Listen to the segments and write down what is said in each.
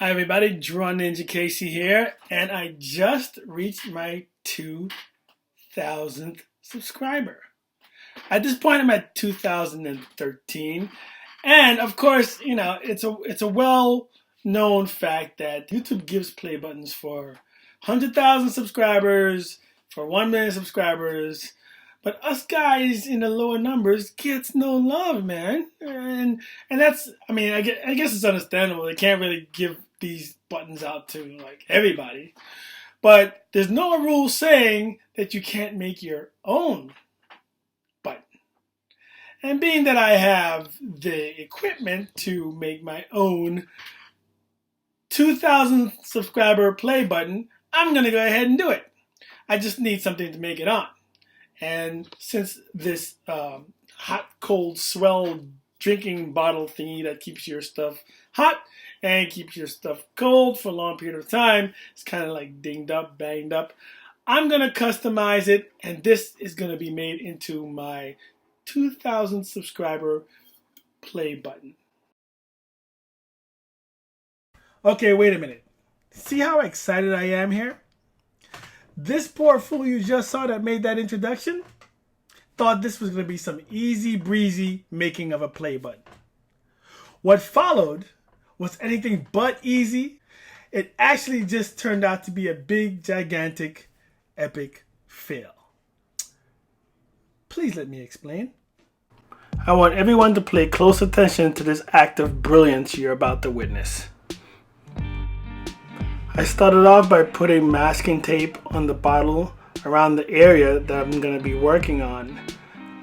Hi everybody, drawninjakc here, and I just reached my 2,000th subscriber. At this point I'm at 2013, and of course, you know, it's a well-known fact that YouTube gives play buttons for 100,000 subscribers, for 1 million subscribers, but us guys in the lower numbers gets no love, man. And that's, I mean, I guess it's understandable. They can't really give these buttons out to like everybody. But there's no rule saying that you can't make your own button. And being that I have the equipment to make my own 2,000 subscriber play button, I'm going to go ahead and do it. I just need something to make it on. And since this hot, cold, swell drinking bottle thingy that keeps your stuff hot and keeps your stuff cold for a long period of time, it's kind of like dinged up, banged up, I'm going to customize it, and this is going to be made into my 2,000 subscriber play button. Okay, wait a minute. See how excited I am here? This poor fool you just saw that made that introduction thought this was going to be some easy breezy making of a play button. What followed was anything but easy. It actually just turned out to be a big, gigantic, epic fail. Please let me explain. I want everyone to pay close attention to this act of brilliance you're about to witness. I started off by putting masking tape on the bottle around the area that I'm going to be working on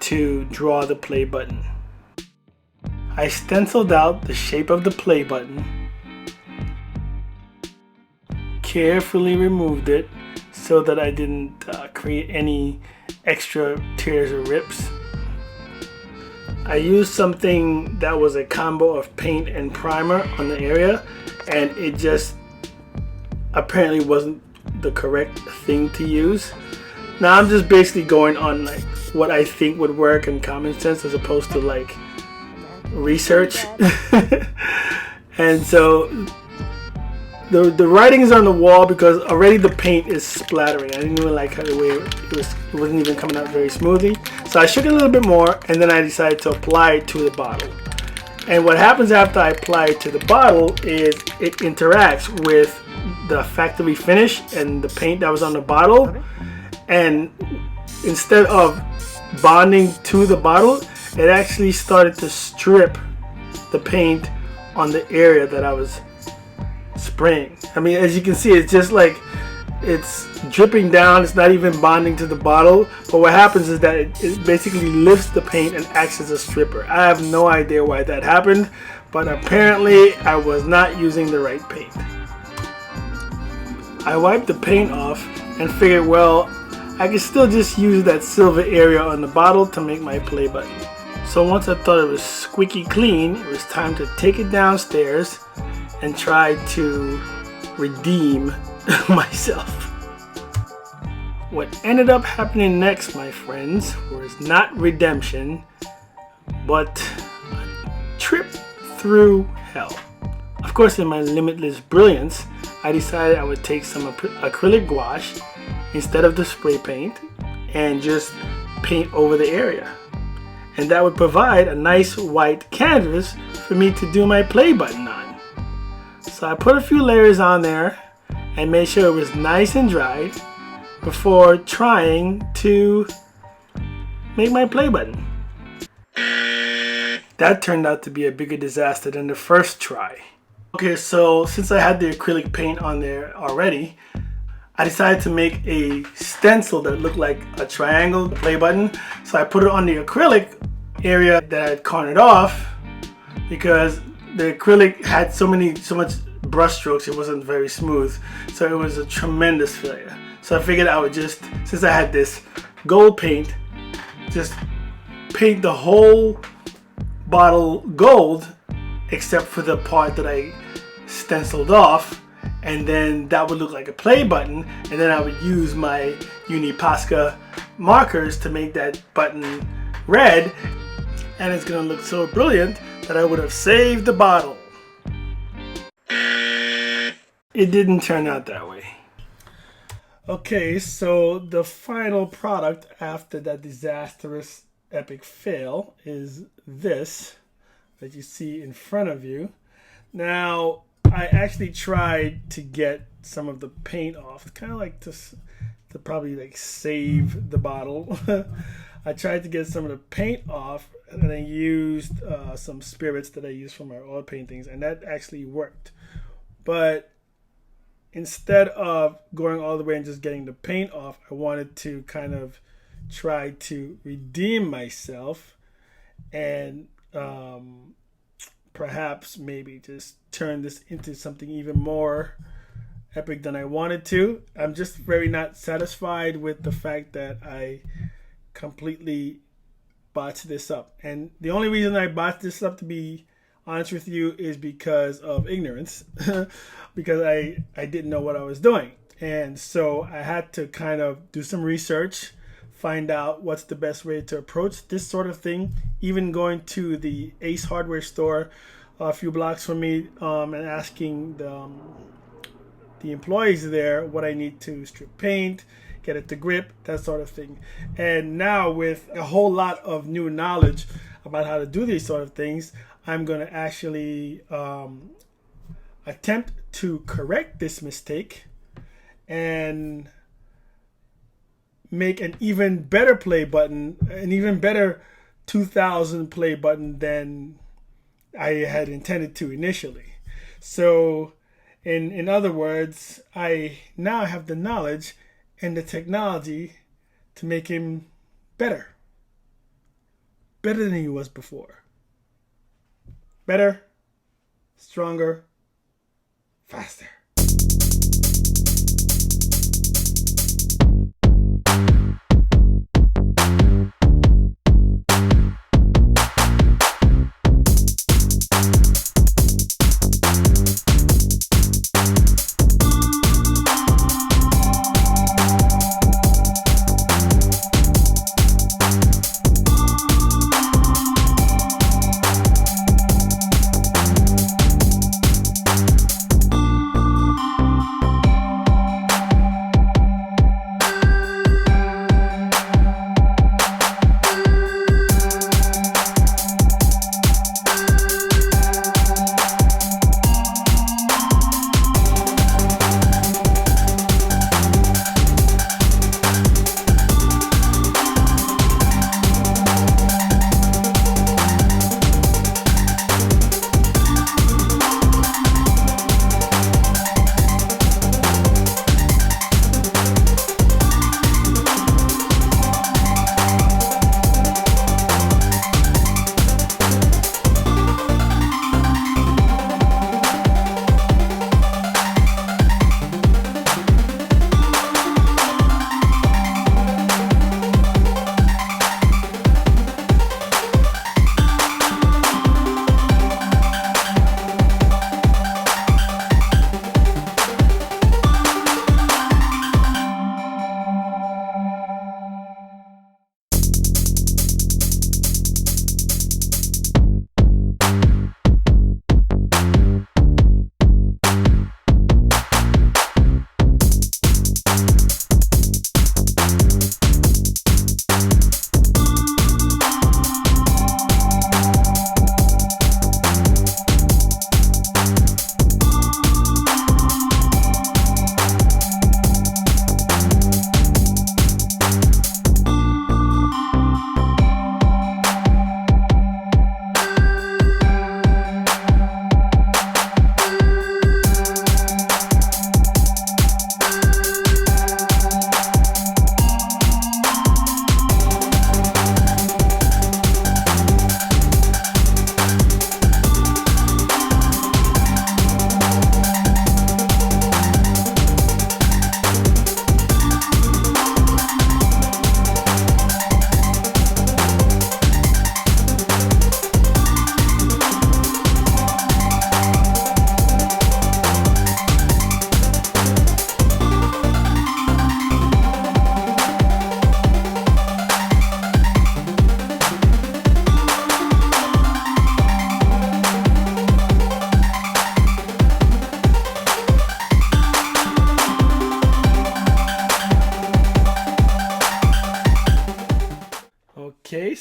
to draw the play button. I stenciled out the shape of the play button, carefully removed it so that I didn't create any extra tears or rips. I used something that was a combo of paint and primer on the area, and it just apparently wasn't the correct thing to use. Now I'm just basically going on like what I think would work and common sense as opposed to like research. And so the writing is on the wall because already the paint is splattering. I didn't even like how the way it wasn't even coming out very smoothly. So I shook it a little bit more, and then I decided to apply it to the bottle. And what happens after I apply it to the bottle is it interacts with the factory finish and the paint that was on the bottle, and instead of bonding to the bottle, it actually started to strip the paint on the area that I was spraying. I mean, as you can see, it's just like it's dripping down. It's not even bonding to the bottle, but what happens is that it basically lifts the paint and acts as a stripper. I have no idea why that happened, but apparently I was not using the right paint. I wiped the paint off and figured, well, I could still just use that silver area on the bottle to make my play button. So once I thought it was squeaky clean, it was time to take it downstairs and try to redeem myself. What ended up happening next, my friends, was not redemption, but a trip through hell. Of course, in my limitless brilliance, I decided I would take some acrylic gouache instead of the spray paint and just paint over the area. And that would provide a nice white canvas for me to do my play button on. So I put a few layers on there and made sure it was nice and dry before trying to make my play button. That turned out to be a bigger disaster than the first try. Okay, so since I had the acrylic paint on there already, I decided to make a stencil that looked like a triangle play button. So I put it on the acrylic area that I had cornered off because the acrylic had so much brush strokes, it wasn't very smooth. So it was a tremendous failure. So I figured I would just, since I had this gold paint, just paint the whole bottle gold except for the part that I stenciled off, and then that would look like a play button, and then I would use my Posca markers to make that button red, and it's gonna look so brilliant that I would have saved the bottle. it didn't turn out that way. Okay, so the final product after that disastrous epic fail is this that you see in front of you. Now, I actually tried to get some of the paint off, kind of like to probably like save the bottle. I tried to get some of the paint off, and I used some spirits that I use for my oil paintings, and that actually worked. But instead of going all the way and just getting the paint off, I wanted to kind of try to redeem myself and perhaps maybe just turn this into something even more epic than I wanted to. I'm just very not satisfied with the fact that I completely botched this up. And the only reason I botched this up, to be honest with you, is because of ignorance. Because I didn't know what I was doing. And so I had to kind of do some research, find out what's the best way to approach this sort of thing. Even going to the Ace Hardware store a few blocks from me and asking the employees there what I need to strip paint, get it to grip, that sort of thing. And now with a whole lot of new knowledge about how to do these sort of things, I'm going to actually attempt to correct this mistake and make an even better play button, an even better 2000 play button than I had intended to initially. So in other words, I now have the knowledge and the technology to make him better than he was before. Better, stronger, faster.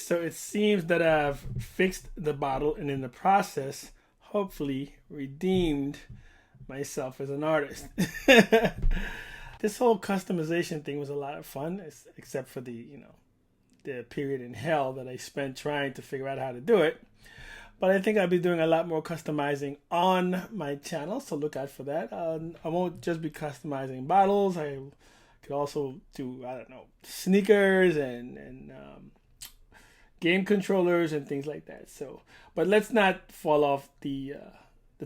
so it seems that I've fixed the bottle and in the process, hopefully redeemed myself as an artist. This whole customization thing was a lot of fun, except for the period in hell that I spent trying to figure out how to do it. But I think I'll be doing a lot more customizing on my channel, so look out for that. I won't just be customizing bottles. I could also do, I don't know, sneakers and game controllers and things like that. So, but let's not fall off the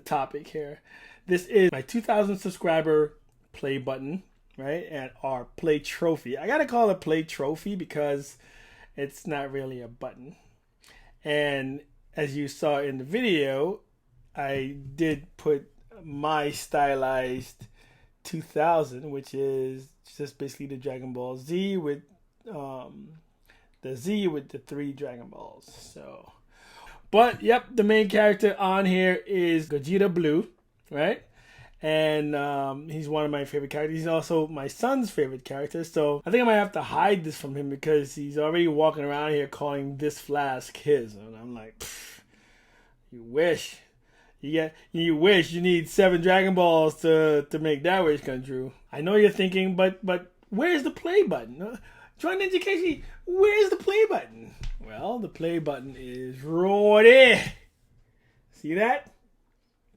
topic here. This is my 2,000 subscriber play button, right? And our play trophy. I gotta call it play trophy because it's not really a button. And as you saw in the video, I did put my stylized 2000, which is just basically the Dragon Ball Z with the Z with the 3 Dragon Balls. So, but yep, the main character on here is Gogeta Blue, right? And he's one of my favorite characters. He's also my son's favorite character. So I think I might have to hide this from him because he's already walking around here calling this FLASK his. And I'm like, you wish. You wish you need 7 Dragon Balls to make that wish come true. I know you're thinking, but where's the play button? drawninjakc, where's the play button? Well, the play button is right there. See that?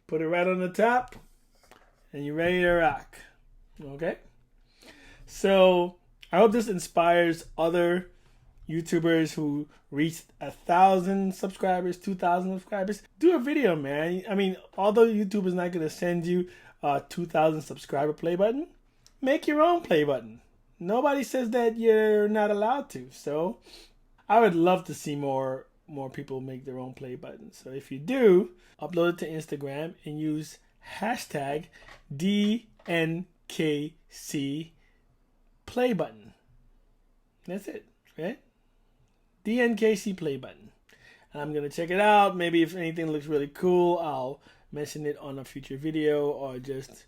Put it right on the top. And you're ready to rock. Okay? So, I hope this inspires other YouTubers who reached 1,000 subscribers, 2,000 subscribers. Do a video, man. I mean, although YouTuber's not going to send you a 2,000 subscriber play button, make your own play button. Nobody says that you're not allowed to. So, I would love to see more people make their own play button. So, if you do, upload it to Instagram and use hashtag DNKC play button. That's it, right? DNKC play button. And I'm going to check it out. Maybe if anything looks really cool, I'll mention it on a future video or just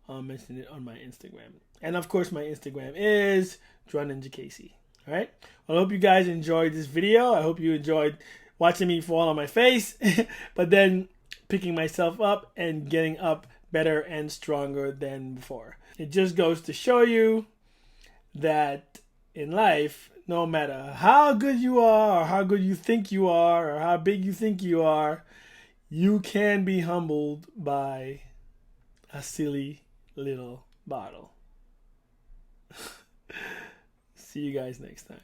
mention it on my Instagram. And of course, my Instagram is drawninjakc. All right? Well, I hope you guys enjoyed this video. I hope you enjoyed watching me fall on my face, but then picking myself up and getting up better and stronger than before. It just goes to show you that in life, no matter how good you are or how good you think you are or how big you think you are, you can be humbled by a silly little bottle. See you guys next time.